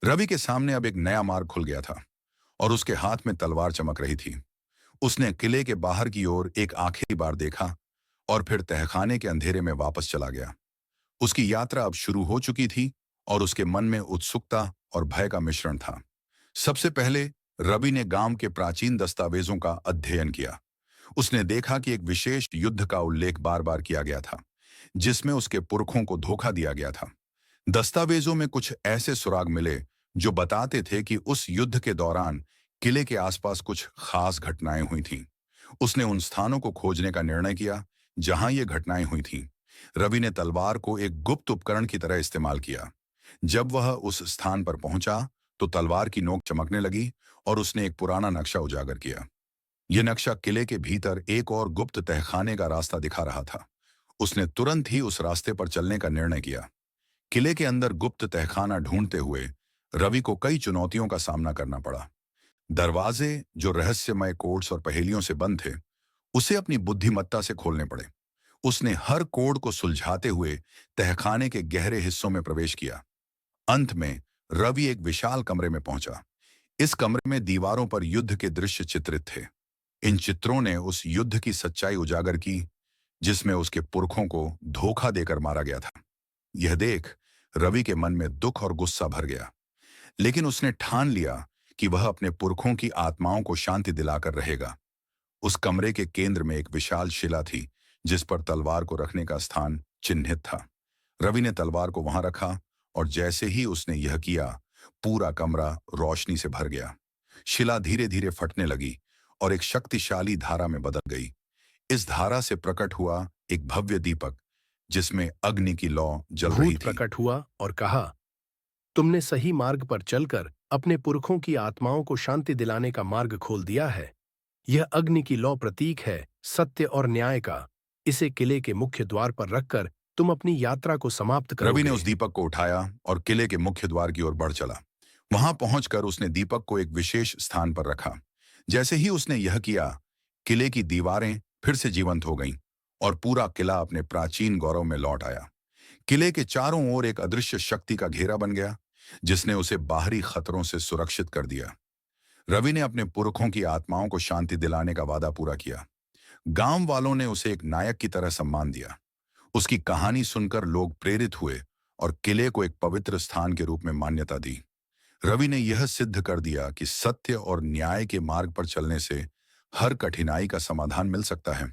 रवि के सामने अब एक नया मार्ग खुल गया था और उसके हाथ में तलवार चमक रही थी। उसने किले के बाहर की ओर एक आखिरी बार देखा और फिर तहखाने के अंधेरे में वापस चला गया। उसकी यात्रा अब शुरू हो चुकी थी और उसके मन में उत्सुकता और भय का मिश्रण था। सबसे पहले रवि ने गांव के प्राचीन दस्तावेजों का अध्ययन किया। उसने देखा कि एक विशेष युद्ध का उल्लेख बार बार किया गया था, जिसमें उसके पुरखों को धोखा दिया गया था। दस्तावेजों में कुछ ऐसे सुराग मिले जो बताते थे कि उस युद्ध के दौरान किले के आसपास कुछ खास घटनाएं हुई थीं। उसने उन स्थानों को खोजने का निर्णय किया जहां ये घटनाएं हुई थीं। रवि ने तलवार को एक गुप्त उपकरण की तरह इस्तेमाल किया। जब वह उस स्थान पर पहुंचा तो तलवार की नोक चमकने लगी और उसने एक पुराना नक्शा उजागर किया। यह नक्शा किले के भीतर एक और गुप्त तहखाने का रास्ता दिखा रहा था। उसने तुरंत ही उस रास्ते पर चलने का निर्णय किया। किले के अंदर गुप्त तहखाना ढूंढते हुए रवि को कई चुनौतियों का सामना करना पड़ा। दरवाजे जो रहस्यमय कोड्स और पहेलियों से बंद थे, उसे अपनी बुद्धिमत्ता से खोलने पड़े। उसने हर कोड को सुलझाते हुए तहखाने के गहरे हिस्सों में प्रवेश किया। अंत में रवि एक विशाल कमरे में पहुंचा। इस कमरे में दीवारों पर युद्ध के दृश्य चित्रित थे। इन चित्रों ने उस युद्ध की सच्चाई उजागर की जिसमें उसके पुरखों को धोखा देकर मारा गया था। यह देख रवि के मन में दुख और गुस्सा भर गया, लेकिन उसने ठान लिया कि वह अपने पुरखों की आत्माओं को शांति दिलाकर रहेगा। उस कमरे के केंद्र में एक विशाल शिला थी जिस पर तलवार को रखने का स्थान चिन्हित था। रवि ने तलवार को वहां रखा और जैसे ही उसने यह किया, पूरा कमरा रोशनी से भर गया। शिला धीरे धीरे फटने लगी और एक शक्तिशाली धारा में बदल गई। इस धारा से प्रकट हुआ एक भव्य दीपक जिसमें अग्नि की लौ जल रही भूत थी। प्रकट हुआ और कहा, तुमने सही मार्ग पर चलकर अपने पुरखों की आत्माओं को शांति दिलाने का मार्ग खोल दिया है। यह अग्नि की लौ प्रतीक है सत्य और न्याय का। इसे किले के मुख्य द्वार पर रखकर तुम अपनी यात्रा को समाप्त रवि ने करोगे। उस दीपक को उठाया और किले के मुख्य द्वार की ओर बढ़ चला। वहां पहुंचकर उसने दीपक को एक विशेष स्थान पर रखा। जैसे ही उसने यह किया, किले की दीवारें फिर से जीवंत हो गईं और पूरा किला अपने प्राचीन गौरव में लौट आया। किले के चारों ओर एक अदृश्य शक्ति का घेरा बन गया जिसने उसे बाहरी खतरों से सुरक्षित कर दिया। रवि ने अपने पुरखों की आत्माओं को शांति दिलाने का वादा पूरा किया। गांव वालों ने उसे एक नायक की तरह सम्मान दिया। उसकी कहानी सुनकर लोग प्रेरित हुए और किले को एक पवित्र स्थान के रूप में मान्यता दी। रवि ने यह सिद्ध कर दिया कि सत्य और न्याय के मार्ग पर चलने से हर कठिनाई का समाधान मिल सकता है।